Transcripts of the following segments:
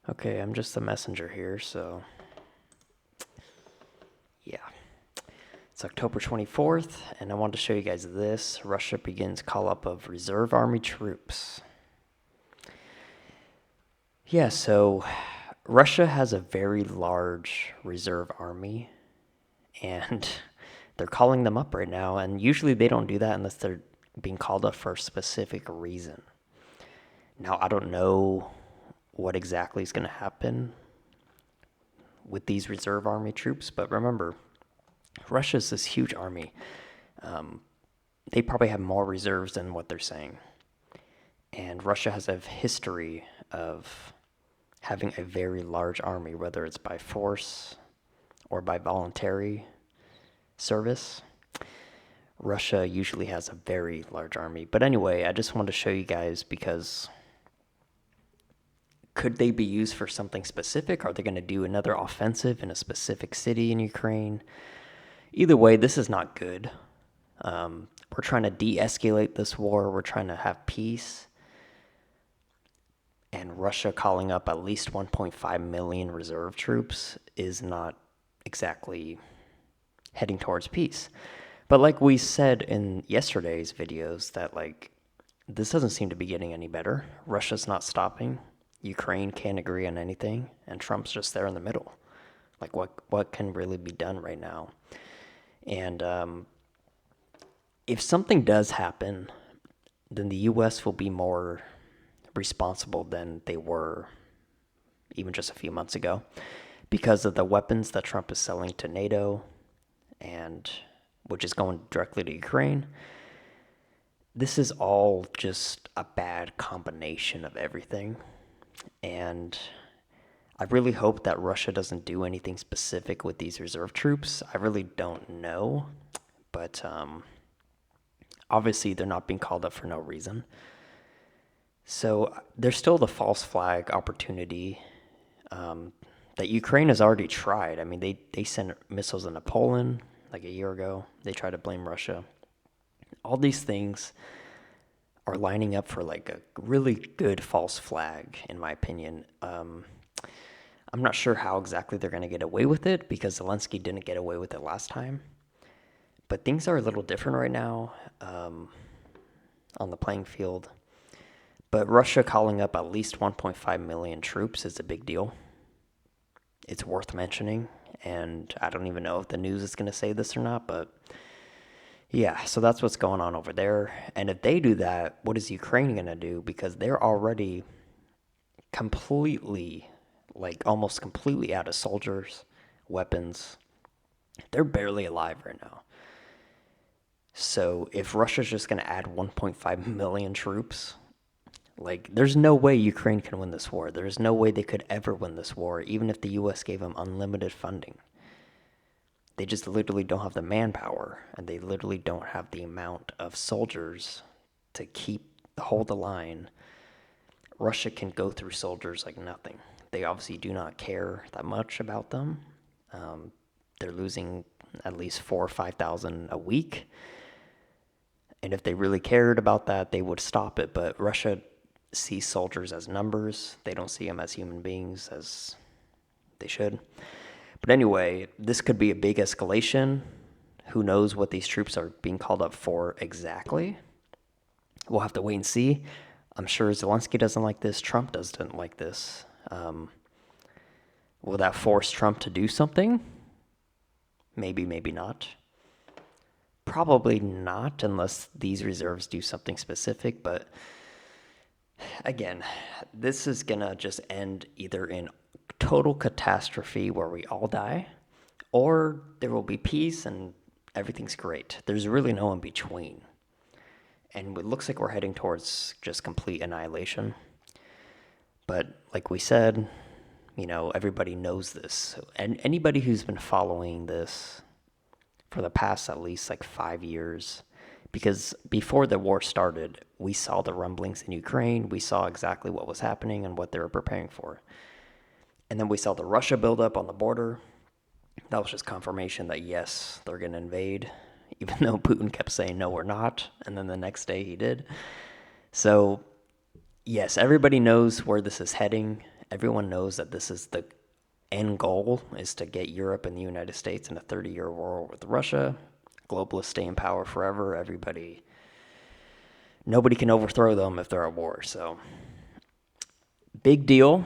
Okay, I'm just the messenger here, so yeah. It's October 24th, and I wanted to show you guys this. Russia begins call-up of reserve army troops. Yeah, so Russia has a very large reserve army, and they're calling them up right now, and usually they don't do that unless they're being called up for a specific reason. Now, I don't know what exactly is going to happen with these reserve army troops, but remember, Russia's this huge army. They probably have more reserves than what they're saying. And Russia has a history of having a very large army, whether it's by force or by voluntary service. Russia usually has a very large army. But anyway, I just wanted to show you guys because could they be used for something specific? Are they going to do another offensive in a specific city in Ukraine? Either way, this is not good. We're trying to de-escalate this war. We're trying to have peace. And Russia calling up at least 1.5 million reserve troops is not exactly heading towards peace. But like we said in yesterday's videos, that this doesn't seem to be getting any better. Russia's not stopping. Ukraine can't agree on anything, and Trump's just there in the middle. Like what can really be done right now? And if something does happen, then the U.S. will be more responsible than they were even just a few months ago because of the weapons that Trump is selling to NATO and which is going directly to Ukraine. This is all just a bad combination of everything. And I really hope that Russia doesn't do anything specific with these reserve troops. I really don't know. But obviously, they're not being called up for no reason. So there's still the false flag opportunity that Ukraine has already tried. I mean, they sent missiles into Poland like a year ago. They tried to blame Russia. All these things are lining up for like a really good false flag, in my opinion. I'm not sure how exactly they're going to get away with it because Zelensky didn't get away with it last time. But things are a little different right now on the playing field. But Russia calling up at least 1.5 million troops is a big deal. It's worth mentioning. And I don't even know if the news is going to say this or not, but yeah, so that's what's going on over there. And if they do that, what is Ukraine going to do? Because they're already completely, almost completely out of soldiers, weapons. They're barely alive right now. So if Russia's just going to add 1.5 million troops, there's no way Ukraine can win this war. There's no way they could ever win this war, even if the U.S. gave them unlimited funding. They just literally don't have the manpower, and they literally don't have the amount of soldiers to hold the line. Russia can go through soldiers like nothing. They obviously do not care that much about them. They're losing at least 4,000 or 5,000 a week. And if they really cared about that, they would stop it. But Russia sees soldiers as numbers. They don't see them as human beings as they should. But anyway, this could be a big escalation. Who knows what these troops are being called up for exactly? We'll have to wait and see. I'm sure Zelensky doesn't like this. Trump doesn't like this. Will that force Trump to do something? Maybe, maybe not. Probably not unless these reserves do something specific. But again, this is going to just end either in total catastrophe where we all die, or there will be peace and everything's great. There's really no in between. And it looks like we're heading towards just complete annihilation. But like we said, everybody knows this. And anybody who's been following this for the past at least 5 years, because before the war started, we saw the rumblings in Ukraine. We saw exactly what was happening and what they were preparing for. And then we saw the Russia buildup on the border. That was just confirmation that, yes, they're going to invade, even though Putin kept saying, no, we're not. And then the next day he did. So, yes, everybody knows where this is heading. Everyone knows that this is the end goal, is to get Europe and the United States in a 30-year war with Russia. Globalists stay in power forever. Nobody can overthrow them if they're at war. So, big deal,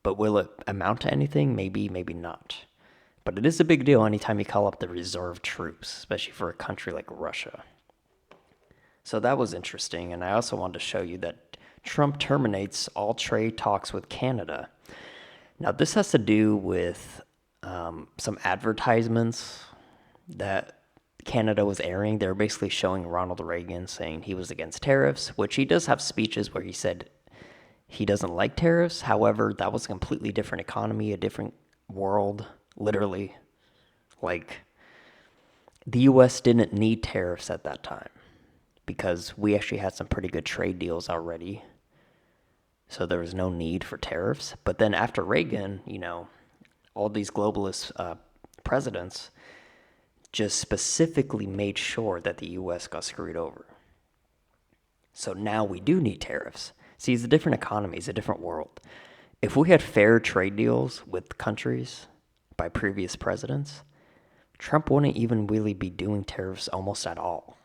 but will it amount to anything? Maybe, maybe not. But it is a big deal anytime you call up the reserve troops, especially for a country like Russia. So that was interesting, and I also wanted to show you that Trump terminates all trade talks with Canada. Now, this has to do with some advertisements that Canada was airing. They were basically showing Ronald Reagan saying he was against tariffs, which he does have speeches where he said he doesn't like tariffs. However, that was a completely different economy, a different world, literally. Like, the U.S. didn't need tariffs at that time because we actually had some pretty good trade deals already. So there was no need for tariffs. But then after Reagan, all these globalist presidents just specifically made sure that the U.S. got screwed over. So now we do need tariffs. See, it's a different economy. It's a different world. If we had fair trade deals with countries by previous presidents, Trump wouldn't even really be doing tariffs almost at all.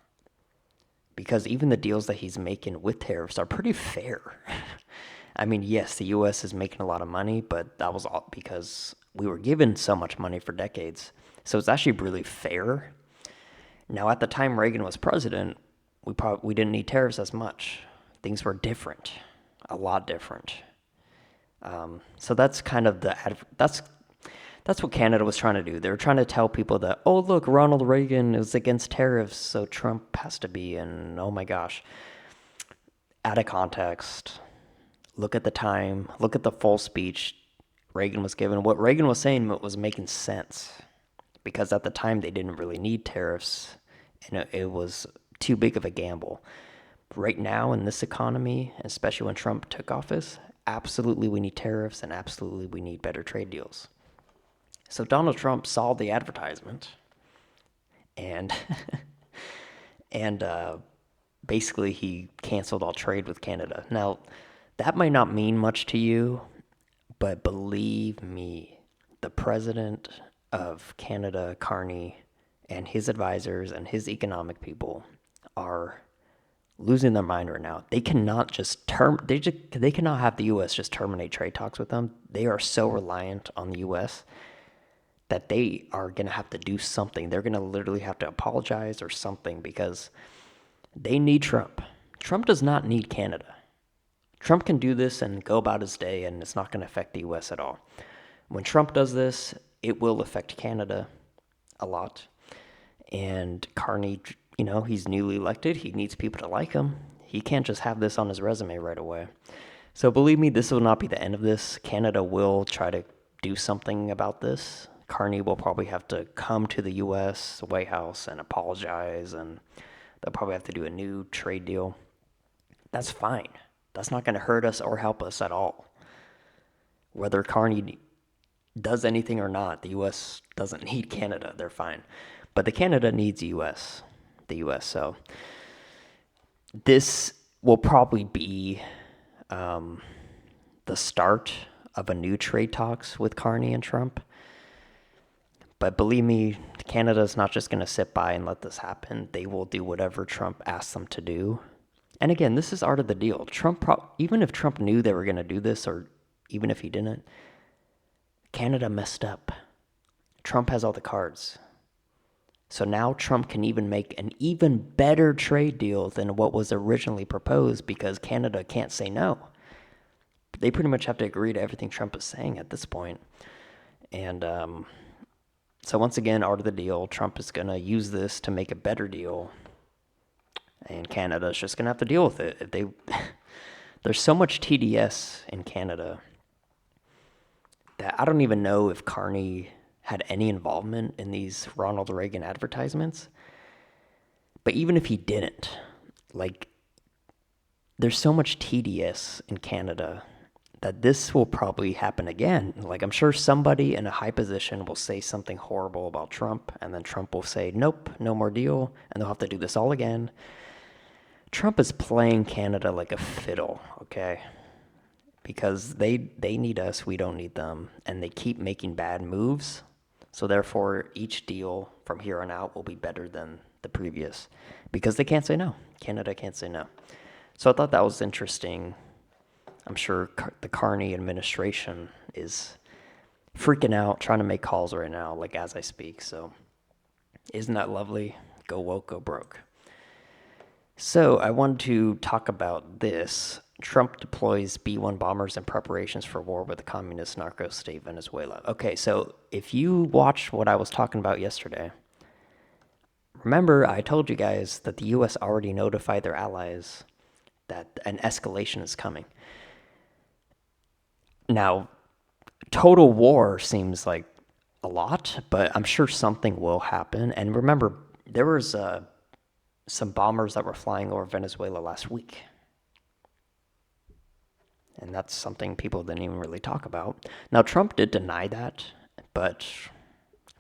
Because even the deals that he's making with tariffs are pretty fair. I mean, yes, the U.S. is making a lot of money, but that was all because we were given so much money for decades. So it's actually really fair. Now, at the time Reagan was president, we didn't need tariffs as much. Things were different, a lot different. So that's kind of that's what Canada was trying to do. They were trying to tell people that, oh, look, Ronald Reagan is against tariffs, so Trump has to be, and oh my gosh. Out of context. Look at the time. Look at the full speech Reagan was given. What Reagan was saying was making sense. Because at the time, they didn't really need tariffs, and it was too big of a gamble. Right now, in this economy, especially when Trump took office, absolutely we need tariffs, and absolutely we need better trade deals. So Donald Trump saw the advertisement and basically he canceled all trade with Canada. Now, that might not mean much to you, but believe me, the president of Canada, Carney, and his advisors and his economic people are losing their mind right now. They cannot they cannot have the U.S. just terminate trade talks with them. They are so reliant on the U.S. that they are going to have to do something. They're going to literally have to apologize or something because they need Trump. Trump does not need Canada. Trump can do this and go about his day, and it's not going to affect the U.S. at all. When Trump does this, it will affect Canada a lot. And Carney, he's newly elected. He needs people to like him. He can't just have this on his resume right away. So believe me, this will not be the end of this. Canada will try to do something about this. Carney will probably have to come to the U.S., the White House, and apologize, and they'll probably have to do a new trade deal. That's fine. That's not going to hurt us or help us at all. Whether Carney does anything or not, the U.S. doesn't need Canada. They're fine. But the Canada needs the U.S. So this will probably be the start of a new trade talks with Carney and Trump. But believe me, Canada's not just going to sit by and let this happen. They will do whatever Trump asks them to do. And again, this is art of the deal. Even if Trump knew they were going to do this, or even if he didn't, Canada messed up. Trump has all the cards. So now Trump can even make an even better trade deal than what was originally proposed because Canada can't say no. They pretty much have to agree to everything Trump is saying at this point. And so once again, art of the deal. Trump is going to use this to make a better deal. And Canada's just going to have to deal with it. There's so much TDS in Canada that I don't even know if Carney had any involvement in these Ronald Reagan advertisements. But even if he didn't, there's so much TDS in Canada that this will probably happen again. I'm sure somebody in a high position will say something horrible about Trump, and then Trump will say, nope, no more deal, and they'll have to do this all again. Trump is playing Canada like a fiddle, okay? because they need us, we don't need them, and they keep making bad moves. So therefore, each deal from here on out will be better than the previous because they can't say no. Canada can't say no. So I thought that was interesting. I'm sure the Carney administration is freaking out, trying to make calls right now, like as I speak. So isn't that lovely? Go woke, go broke. So I wanted to talk about this. Trump deploys B-1 bombers in preparations for war with the communist narco state Venezuela. Okay, so if you watched what I was talking about yesterday, remember I told you guys that the U.S. already notified their allies that an escalation is coming. Now, total war seems like a lot, but I'm sure something will happen. And remember, there was some bombers that were flying over Venezuela last week. And that's something people didn't even really talk about. Now, Trump did deny that, but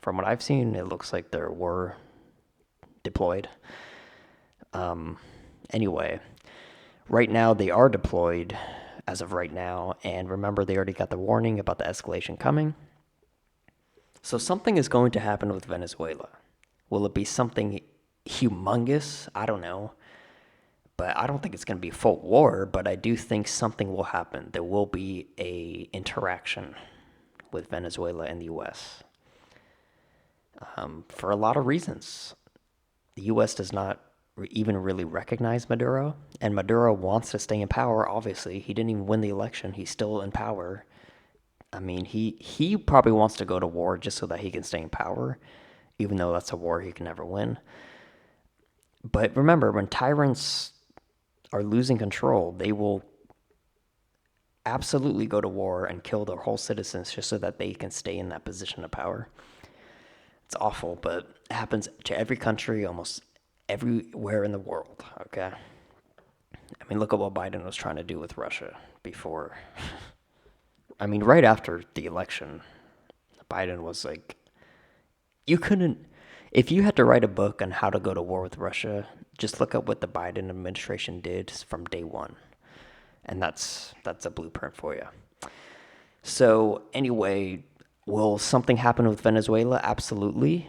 from what I've seen, it looks like there were deployed. Anyway, right now they are deployed as of right now. And remember, they already got the warning about the escalation coming. So something is going to happen with Venezuela. Will it be something humongous? I don't know. But I don't think it's going to be full war, but I do think something will happen. There will be a interaction with Venezuela and the U.S. For a lot of reasons. The U.S. does not even really recognize Maduro, and Maduro wants to stay in power, obviously. He didn't even win the election. He's still in power. I mean, he probably wants to go to war just so that he can stay in power, even though that's a war he can never win. But remember, when tyrants are losing control, they will absolutely go to war and kill their whole citizens just so that they can stay in that position of power. It's awful, but it happens to every country, almost everywhere in the world, okay? I mean, look at what Biden was trying to do with Russia before. I mean, right after the election, Biden was like, you couldn't, if you had to write a book on how to go to war with Russia, just look up what the Biden administration did from day one. And that's a blueprint for you. So anyway, will something happen with Venezuela? Absolutely.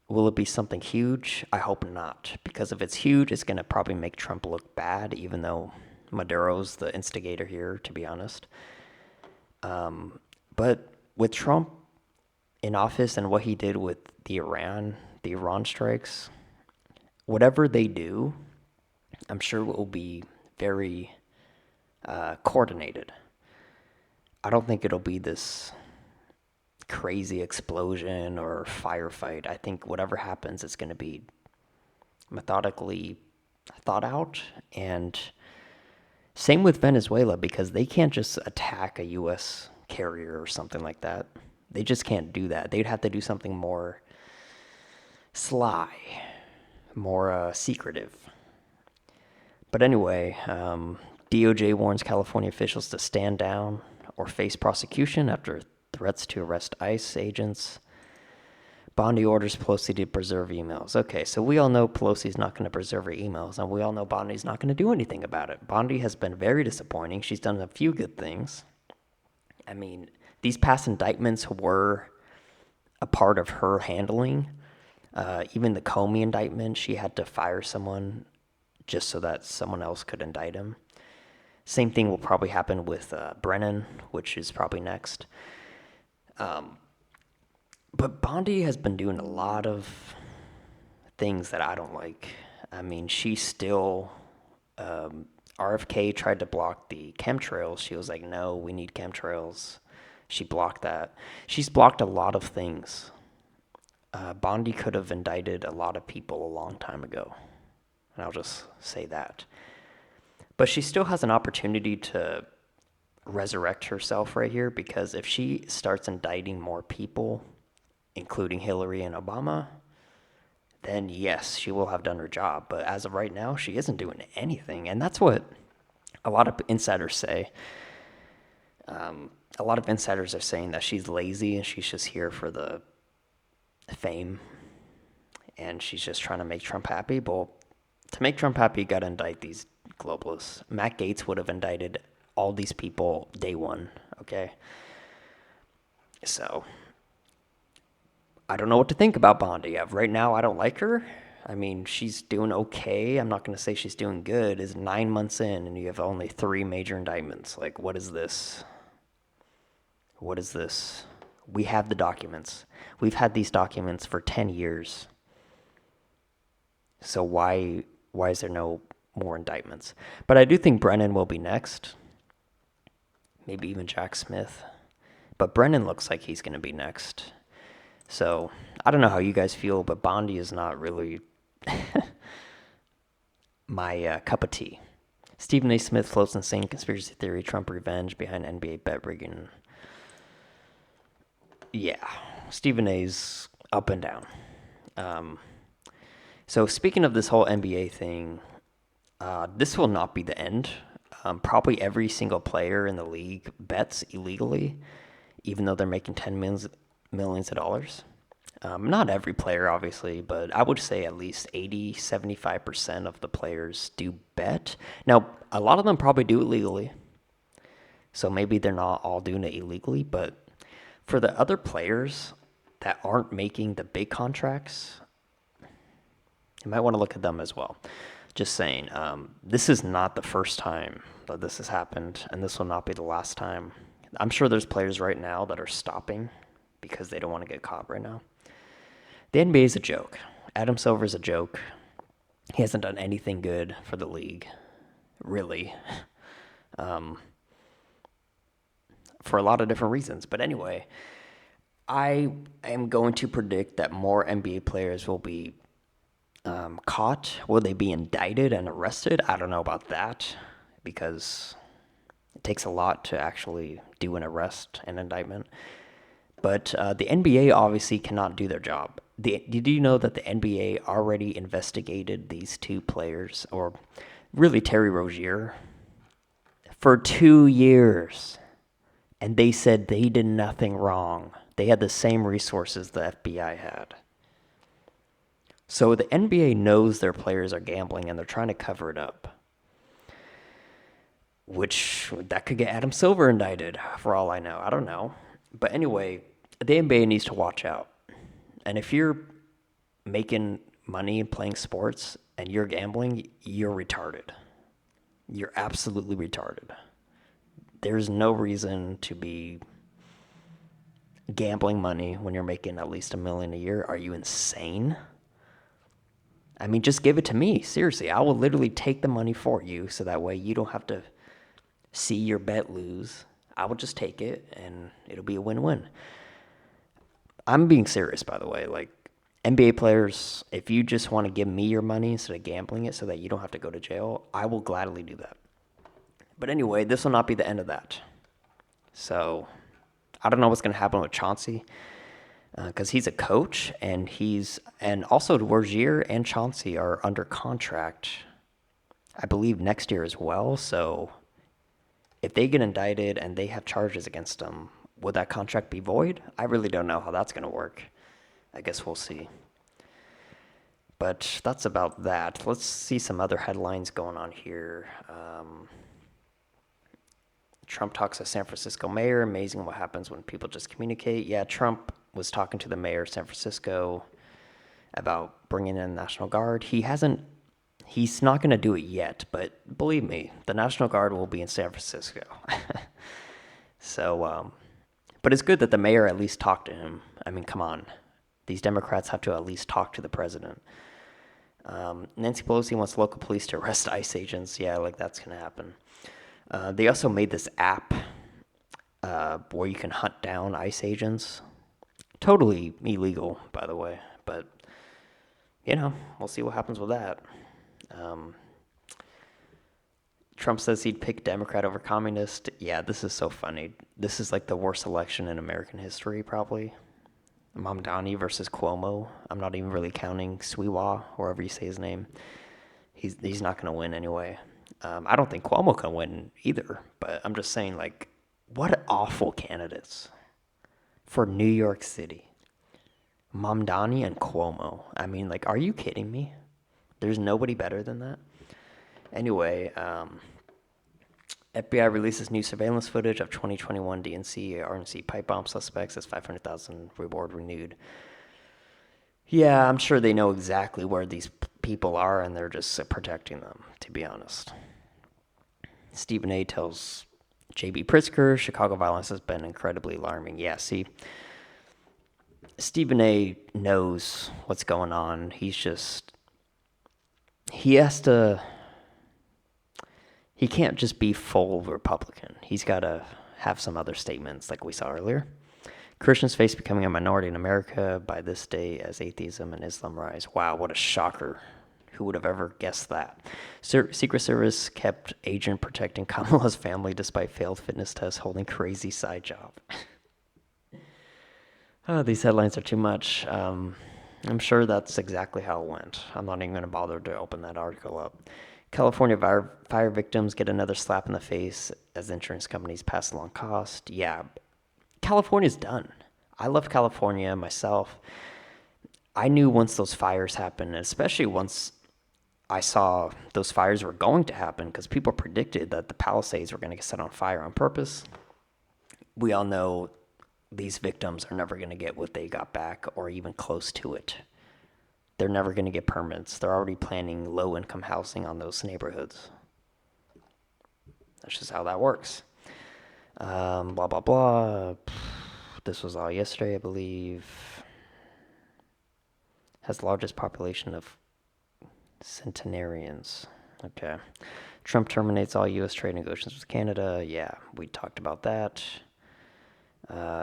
Will it be something huge? I hope not. Because if it's huge, it's going to probably make Trump look bad, even though Maduro's the instigator here, to be honest. But with Trump in office and what he did with the Iran strikes, whatever they do, I'm sure it will be very coordinated. I don't think it'll be this crazy explosion or firefight. I think whatever happens, it's going to be methodically thought out. And same with Venezuela, because they can't just attack a U.S. carrier or something like that. They just can't do that. They'd have to do something more sly, more secretive. But anyway, DOJ warns California officials to stand down or face prosecution after threats to arrest ICE agents. Bondi orders Pelosi to preserve emails. Okay, so we all know Pelosi's not going to preserve her emails, and we all know Bondi's not going to do anything about it. Bondi has been very disappointing. She's done a few good things. I mean, these past indictments were a part of her handling. Even the Comey indictment, she had to fire someone just so that someone else could indict him. Same thing will probably happen with Brennan, which is probably next. But Bondi has been doing a lot of things that I don't like. I mean, she still, RFK tried to block the chemtrails. She was like, no, we need chemtrails. She blocked that. She's blocked a lot of things. Bondi could have indicted a lot of people a long time ago. And I'll just say that. But she still has an opportunity to resurrect herself right here, because if she starts indicting more people, including Hillary and Obama, then yes, she will have done her job. But as of right now, she isn't doing anything. And that's what a lot of insiders say. A lot of insiders are saying that she's lazy and she's just here for the fame. And she's just trying to make Trump happy. But to make Trump happy, you got to indict these globalists. Matt Gaetz would have indicted all these people day one, okay? So, I don't know what to think about Bondi. Right now, I don't like her. I mean, she's doing okay. I'm not going to say she's doing good. It's 9 months in, and you have only 3 major indictments. Like, what is this? What is this? We have the documents. We've had these documents for 10 years. So why is there no more indictments? But I do think Brennan will be next. Maybe even Jack Smith. But Brennan looks like he's going to be next. So I don't know how you guys feel, but Bondi is not really my cup of tea. Stephen A. Smith floats insane conspiracy theory, Trump revenge behind NBA bet rigging. Yeah, Stephen A's up and down. So speaking of this whole NBA thing, this will not be the end. Probably every single player in the league bets illegally, even though they're making millions of dollars. Not every player, obviously, but I would say at least 75% of the players do bet. Now, a lot of them probably do it legally, so maybe they're not all doing it illegally, but for the other players that aren't making the big contracts, you might want to look at them as well. Just saying, this is not the first time that this has happened, and this will not be the last time. I'm sure there's players right now that are stopping because they don't want to get caught right now. The NBA is a joke. Adam Silver is a joke. He hasn't done anything good for the league, really, for a lot of different reasons. But anyway, I am going to predict that more NBA players will be caught. Will they be indicted and arrested? I don't know about that because it takes a lot to actually do an arrest and indictment. But the NBA obviously cannot do their job. Did you know that the NBA already investigated these two players, or really Terry Rozier, for 2 years? And they said they did nothing wrong. They had the same resources the FBI had. So the NBA knows their players are gambling and they're trying to cover it up. Which, that could get Adam Silver indicted, for all I know. I don't know. But anyway, the NBA needs to watch out. And if you're making money playing sports and you're gambling, you're retarded. You're absolutely retarded. There's no reason to be gambling money when you're making at least $1 million a year. Are you insane? I mean, just give it to me. Seriously, I will literally take the money for you so that way you don't have to see your bet lose. I will just take it and it'll be a win-win. I'm being serious, by the way. Like, NBA players, if you just want to give me your money instead of gambling it so that you don't have to go to jail, I will gladly do that. But anyway, this will not be the end of that. So, I don't know what's going to happen with Chauncey because he's a coach, and also Rozier and Chauncey are under contract, I believe, next year as well. So, if they get indicted and they have charges against them, would that contract be void? I really don't know how that's going to work. I guess we'll see. But that's about that. Let's see some other headlines going on here. Trump talks to San Francisco mayor. Amazing what happens when people just communicate. Yeah, Trump was talking to the mayor of San Francisco about bringing in the National Guard. He's not going to do it yet, but believe me, the National Guard will be in San Francisco. So, but it's good that the mayor at least talked to him. I mean, come on. These Democrats have to at least talk to the president. Nancy Pelosi wants local police to arrest ICE agents. Yeah, like that's going to happen. They also made this app where you can hunt down ICE agents. Totally illegal, by the way. But, we'll see what happens with that. Trump says he'd pick Democrat over communist. Yeah, this is so funny. This is like the worst election in American history, probably. Mamdani versus Cuomo. I'm not even really counting Sweewa, wherever you say his name. He's not going to win anyway. I don't think Cuomo can win either, but I'm just saying, like, what awful candidates for New York City. Mamdani and Cuomo. I mean, like, are you kidding me? There's nobody better than that. Anyway, FBI releases new surveillance footage of 2021 DNC RNC pipe bomb suspects as 500,000 reward renewed. Yeah, I'm sure they know exactly where these people are, and they're just protecting them, to be honest. Stephen A. tells J.B. Pritzker, Chicago violence has been incredibly alarming. Yeah, see, Stephen A. knows what's going on. He can't just be full Republican. He's got to have some other statements like we saw earlier. Christians face becoming a minority in America by this day as atheism and Islam rise. Wow, what a shocker. Who would have ever guessed that? Secret Service kept agent protecting Kamala's family despite failed fitness tests, holding crazy side job. Oh, these headlines are too much. I'm sure that's exactly how it went. I'm not even going to bother to open that article up. California fire victims get another slap in the face as insurance companies pass along cost. Yeah, California's done. I love California myself. I knew once those fires happened, especially once I saw those fires were going to happen, because people predicted that the Palisades were going to get set on fire on purpose. We all know these victims are never going to get what they got back or even close to it. They're never going to get permits. They're already planning low-income housing on those neighborhoods. That's just how that works. Blah, blah, blah. This was all yesterday, I believe. Has the largest population of centenarians. Okay. Trump terminates all U.S. trade negotiations with Canada. Yeah, we talked about that.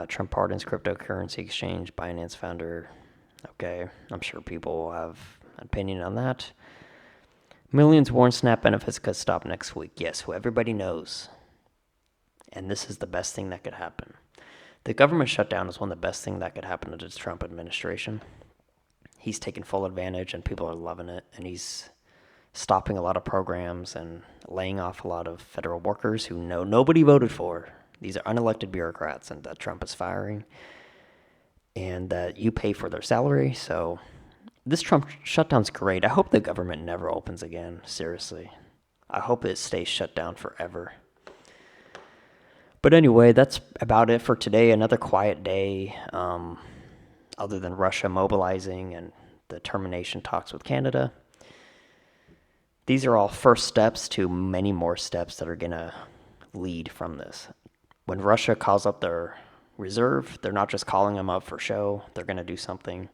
Trump pardons cryptocurrency exchange, Binance founder. Okay, I'm sure people will have an opinion on that. Millions warn SNAP benefits could stop next week. Yes, who everybody knows. And this is the best thing that could happen. The government shutdown is one of the best things that could happen to the Trump administration. He's taking full advantage, and people are loving it. And he's stopping a lot of programs and laying off a lot of federal workers who nobody voted for. These are unelected bureaucrats, and that Trump is firing, and that you pay for their salary. So this Trump shutdown's great. I hope the government never opens again. Seriously. I hope it stays shut down forever. But anyway, that's about it for today. Another quiet day, other than Russia mobilizing and the termination talks with Canada. These are all first steps to many more steps that are going to lead from this. When Russia calls up their reserve, they're not just calling them up for show. They're going to do something.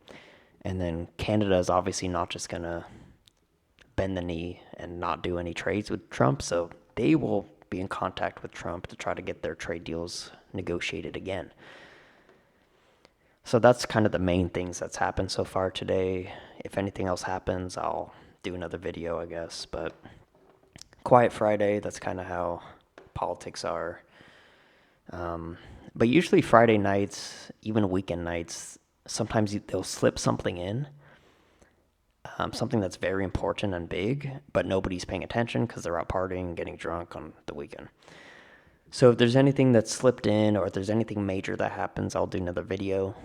And then Canada is obviously not just going to bend the knee and not do any trades with Trump. So they will be in contact with Trump to try to get their trade deals negotiated again. So that's kind of the main things that's happened so far today. If anything else happens, I'll do another video, I guess. But Quiet Friday, that's kind of how politics are. But usually Friday nights, even weekend nights, sometimes they'll slip something in. Something that's very important and big, but nobody's paying attention because they're out partying, getting drunk on the weekend. So if there's anything that's slipped in, or if there's anything major that happens, I'll do another video.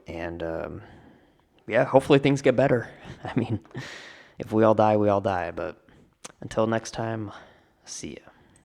And yeah, hopefully things get better. I mean, if we all die, we all die. But until next time, see ya.